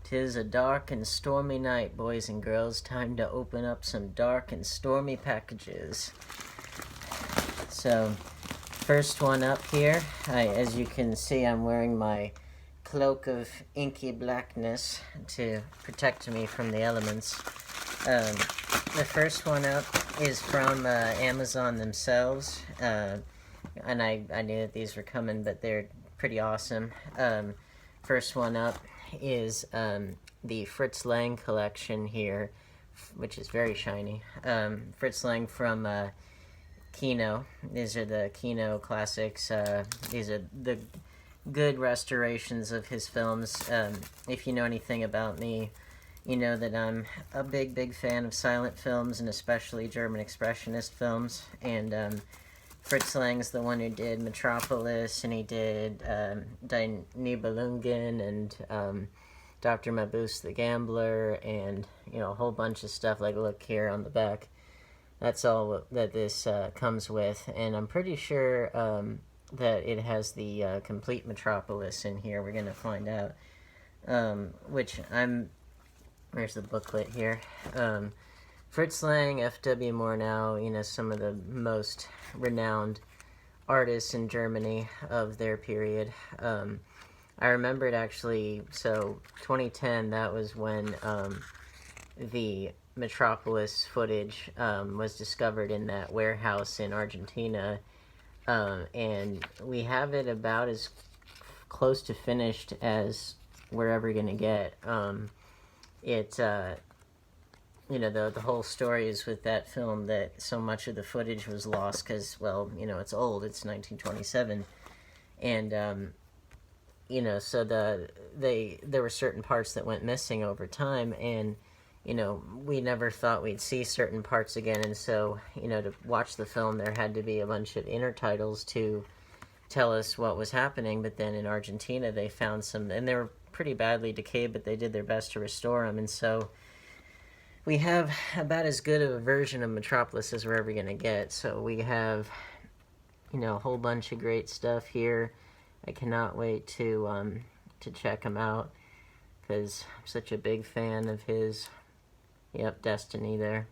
'Tis a dark and stormy night, boys and girls. Time to open up some dark and stormy packages. So, first one up here, as you can see, I'm wearing my cloak of inky blackness to protect me from the elements. The first one up is from Amazon themselves, and I knew that these were coming, but they're pretty awesome. First one up is the Fritz Lang collection here, which is very shiny. Fritz Lang from Kino. These are the Kino classics. These are the good restorations of his films. If you know anything about me, you know that I'm a big fan of silent films, and especially German expressionist films. And Fritz Lang's the one who did Metropolis, and he did Die Nibelungen, and Dr. Mabuse the Gambler, and a whole bunch of stuff. Like, look here on the back. That's all that this comes with, and I'm pretty sure that it has the complete Metropolis in here. We're gonna find out. Where's the booklet here? Fritz Lang, F.W. Murnau, some of the most renowned artists in Germany of their period. I remembered actually, so 2010, that was when the Metropolis footage was discovered in that warehouse in Argentina, and we have it about as close to finished as we're ever going to get. The whole story is with that film that so much of the footage was lost because, well, it's old, it's 1927, and so there were certain parts that went missing over time, and we never thought we'd see certain parts again, and so to watch the film there had to be a bunch of intertitles to tell us what was happening. But then in Argentina they found some, and they were pretty badly decayed, but they did their best to restore them, and so we have about as good of a version of Metropolis as we're ever going to get. So we have a whole bunch of great stuff here. I cannot wait to check him out because I'm such a big fan of his. Yep, Destiny there.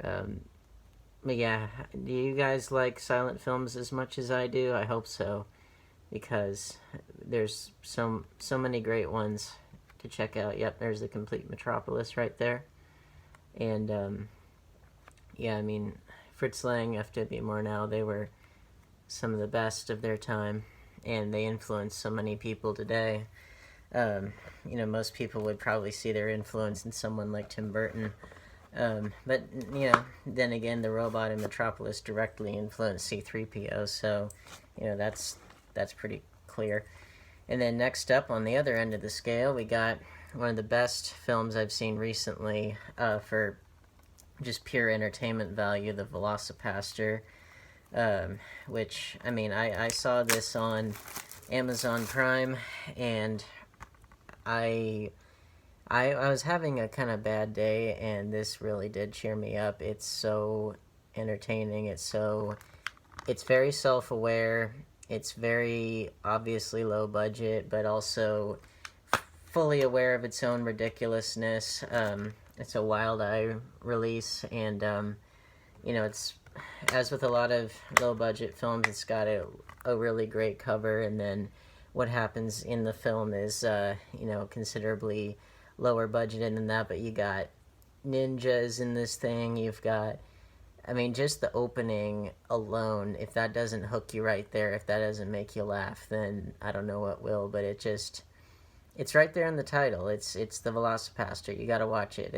But yeah, do you guys like silent films as much as I do? I hope so, because there's so many great ones to check out. Yep, there's the complete Metropolis right there. And yeah, I mean, Fritz Lang, F.W. Murnau, they were some of the best of their time, and they influenced so many people today. Most people would probably see their influence in someone like Tim Burton. But then again, the robot in Metropolis directly influenced C-3PO, so, that's pretty clear. And then next up, on the other end of the scale, we got one of the best films I've seen recently for just pure entertainment value, the VelociPastor, which, I saw this on Amazon Prime, and I was having a kind of bad day, and this really did cheer me up. It's so entertaining. It's very self-aware. It's very obviously low budget, but also fully aware of its own ridiculousness. It's a Wild Eye release, and it's, as with a lot of low budget films, it's got a really great cover, and then what happens in the film is considerably lower budgeted than that, but you got ninjas in this thing. You've got, just the opening alone, if that doesn't hook you right there, if that doesn't make you laugh, then I don't know what will. But it's right there in the title. It's the VelociPastor. You gotta watch it.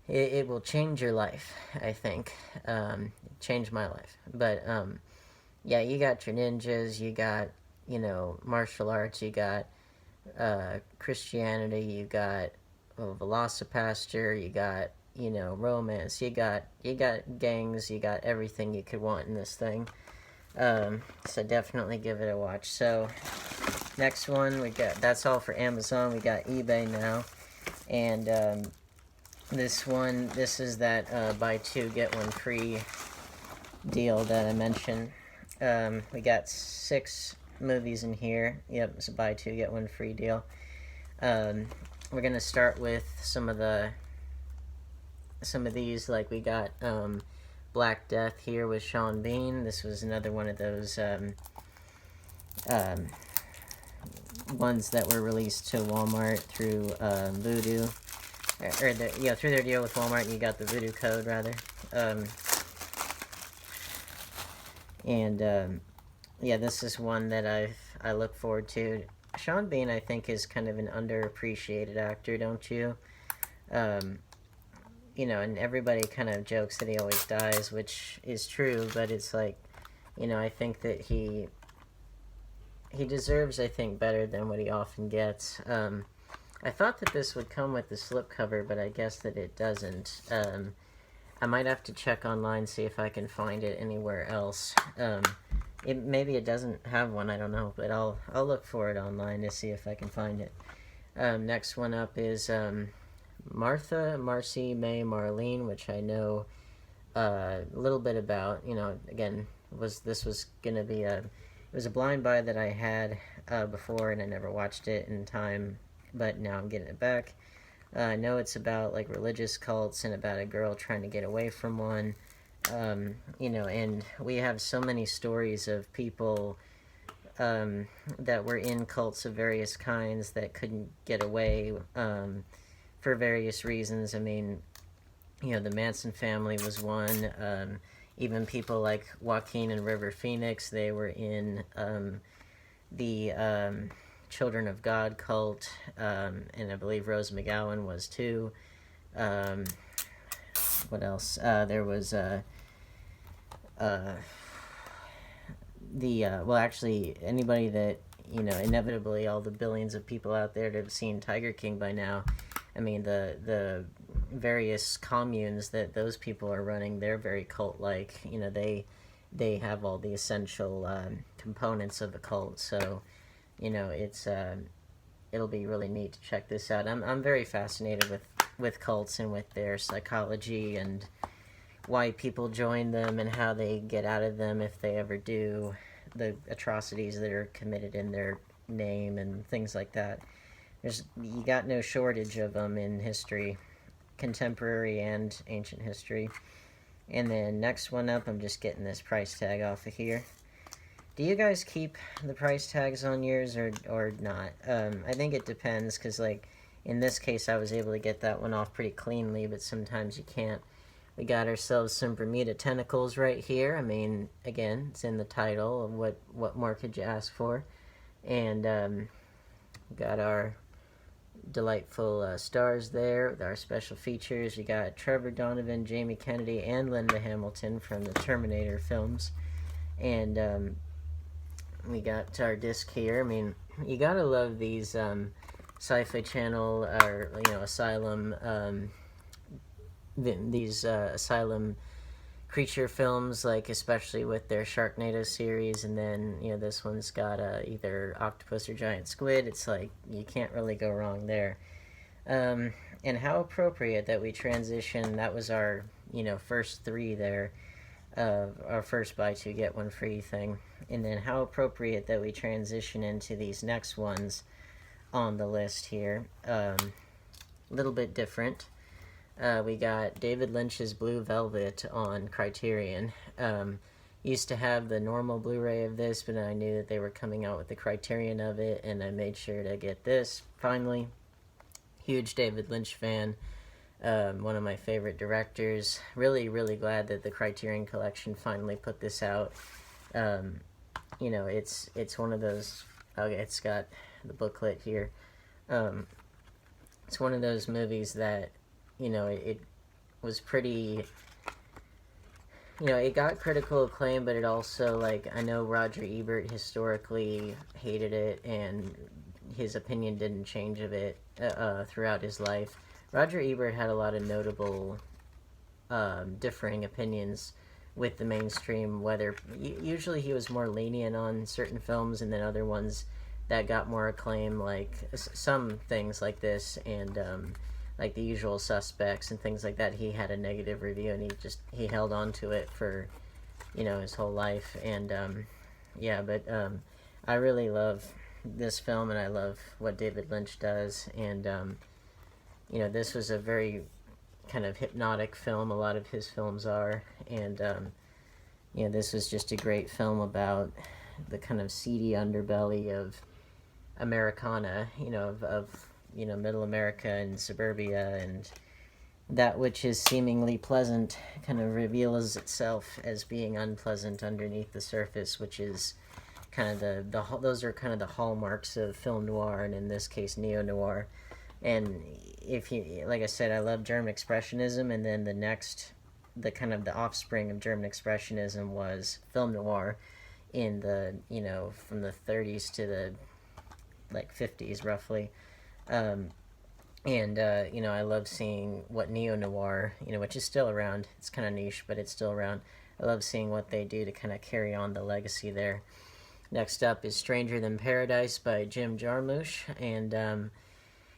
It will change your life, I think. Changed my life. But yeah, you got your ninjas, you got martial arts, you got Christianity, you got VelociPastor, you got romance, you got gangs, you got everything you could want in this thing. So definitely give it a watch. So next one, that's all for Amazon. We got eBay now, and this is that buy two get one free deal that I mentioned. We got 6 movies in here. Yep, it's a buy two get one free deal. We're gonna start with some of these. Like we got Black Death here with Sean Bean. This was another one of those ones that were released to Walmart through Voodoo, through their deal with Walmart. And you got the Voodoo code rather, yeah, this is one that I look forward to. Sean Bean, I think, is kind of an underappreciated actor, don't you? You know, and everybody kind of jokes that he always dies, which is true, but it's like, you know, I think that he deserves, I think, better than what he often gets. I thought that this would come with the slipcover, but I guess that it doesn't. I might have to check online, see if I can find it anywhere else. Maybe it doesn't have one, I don't know, but I'll look for it online to see if I can find it. Next one up is Martha, Marcy, May, Marlene, which I know a little bit about. You know, again, this was gonna be it was a blind buy that I had before, and I never watched it in time, but now I'm getting it back. I know it's about like religious cults and about a girl trying to get away from one. You know, and we have so many stories of people that were in cults of various kinds that couldn't get away for various reasons. I mean, you know, the Manson family was one. Even people like Joaquin and River Phoenix, they were in the Children of God cult, and I believe Rose McGowan was too. What else? There was well, actually, anybody that, you know, inevitably all the billions of people out there that have seen Tiger King by now, I mean, the various communes that those people are running, they're very cult-like. You know, they have all the essential components of a cult. So, you know, it'll be really neat to check this out. I'm very fascinated with cults and with their psychology and why people join them and how they get out of them if they ever do, the atrocities that are committed in their name and things like that. You got no shortage of them in history, contemporary and ancient history. And then next one up, I'm just getting this price tag off of here. Do you guys keep the price tags on yours or not? I think it depends, because like in this case I was able to get that one off pretty cleanly, but sometimes you can't. We got ourselves some Bermuda tentacles right here. I mean, again, it's in the title, of what more could you ask for? And got our delightful stars there with our special features. You got Trevor Donovan, Jamie Kennedy, and Linda Hamilton from the Terminator films. And we got our disc here. I mean, you gotta love these Sci-Fi Channel or, you know, Asylum these Asylum creature films, like especially with their Sharknado series. And then, you know, this one's got either octopus or giant squid. It's like you can't really go wrong there. And how appropriate that we transition. That was our, you know, first three there, our first buy two get one free thing. And then how appropriate that we transition into these next ones on the list here. A little bit different. We got David Lynch's Blue Velvet on Criterion. Used to have the normal Blu-ray of this, but I knew that they were coming out with the Criterion of it, and I made sure to get this, finally. Huge David Lynch fan. One of my favorite directors. Really, really glad that the Criterion Collection finally put this out. You know, it's one of those... Okay, it's got the booklet here. It's one of those movies that, you know, it was pretty, you know, it got critical acclaim, but it also, like, I know Roger Ebert historically hated it, and his opinion didn't change of it throughout his life. Roger Ebert had a lot of notable differing opinions with the mainstream, whether usually he was more lenient on certain films, and then other ones that got more acclaim, like some things like this, and like The Usual Suspects and things like that, he had a negative review, and he held on to it for, you know, his whole life. And yeah, but I really love this film, and I love what David Lynch does. And you know, this was a very kind of hypnotic film. A lot of his films are, and you know, this was just a great film about the kind of seedy underbelly of Americana, you know, of you know, middle America and suburbia, and that which is seemingly pleasant kind of reveals itself as being unpleasant underneath the surface, which is kind of those are kind of the hallmarks of film noir, and in this case neo-noir. And if you, like I said, I love German Expressionism, and then the kind of the offspring of German Expressionism was film noir in the, you know, from the 30s to the like 50s roughly. You know, I love seeing what neo-noir, you know, which is still around. It's kind of niche, but it's still around. I love seeing what they do to kind of carry on the legacy there. Next up is Stranger Than Paradise by Jim Jarmusch, and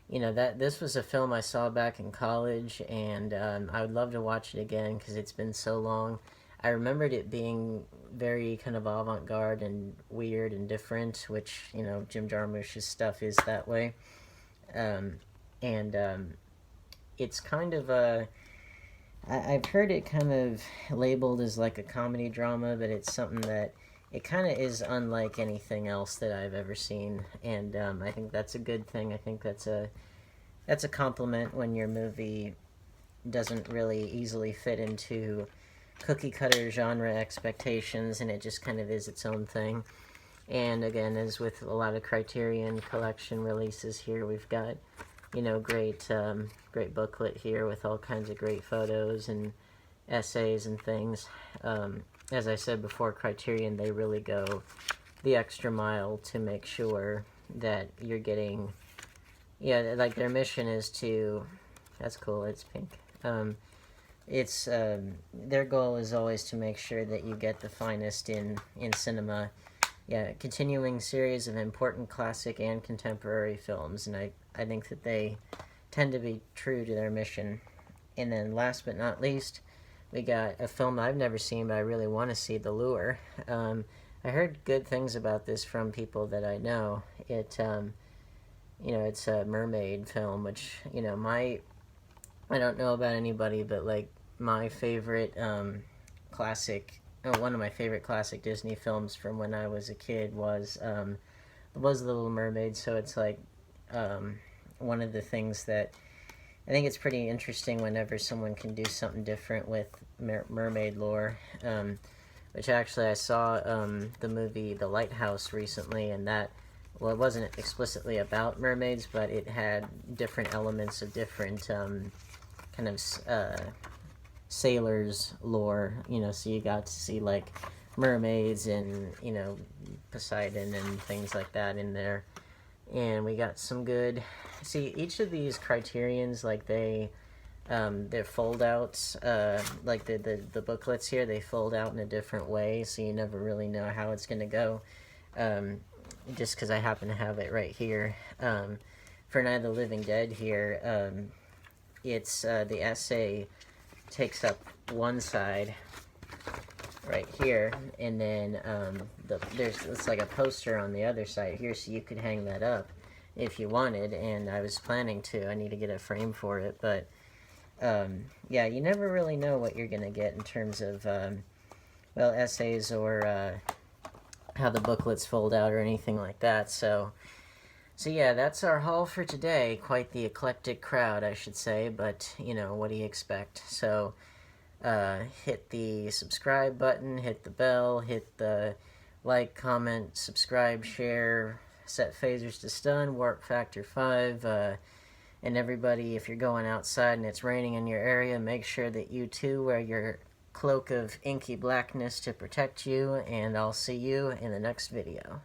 you know, this was a film I saw back in college, and I would love to watch it again because it's been so long. I remembered it being very kind of avant-garde and weird and different, which, you know, Jim Jarmusch's stuff is that way. It's kind of a... I've heard it kind of labeled as like a comedy drama, but it's something that it kind of is unlike anything else that I've ever seen, and I think that's a good thing. I think that's a compliment when your movie doesn't really easily fit into cookie-cutter genre expectations, and it just kind of is its own thing. And again, as with a lot of Criterion Collection releases here, we've got, you know, great booklet here with all kinds of great photos and essays and things. As I said before, Criterion, they really go the extra mile to make sure that you're getting, yeah, like their mission is to, that's cool, it's pink. Their goal is always to make sure that you get the finest in cinema. Yeah, continuing series of important classic and contemporary films, and I think that they tend to be true to their mission. And then last but not least, we got a film I've never seen, but I really want to see, The Lure. I heard good things about this from people that I know. You know, it's a mermaid film, which, you know, I don't know about anybody, but like my favorite one of my favorite classic Disney films from when I was a kid was The Little Mermaid. So it's like one of the things that I think it's pretty interesting whenever someone can do something different with mermaid lore. Which actually I saw the movie The Lighthouse recently, and that, well, it wasn't explicitly about mermaids, but it had different elements of different kind of sailors lore, you know, so you got to see like mermaids and, you know, Poseidon and things like that in there. And we got some good, see, each of these Criterions, like they're fold outs, like the booklets here, they fold out in a different way, so you never really know how it's gonna go. Just because I happen to have it right here. For Night of the Living Dead here, it's the essay takes up one side right here, and then it's like a poster on the other side here, so you could hang that up if you wanted, and I was planning to. I need to get a frame for it, but yeah, you never really know what you're gonna get in terms of well, essays or how the booklets fold out or anything like that. So yeah, that's our haul for today. Quite the eclectic crowd, I should say, but, you know, what do you expect? So, hit the subscribe button, hit the bell, hit the like, comment, subscribe, share, set phasers to stun, warp factor 5, and everybody, if you're going outside and it's raining in your area, make sure that you too wear your cloak of inky blackness to protect you, and I'll see you in the next video.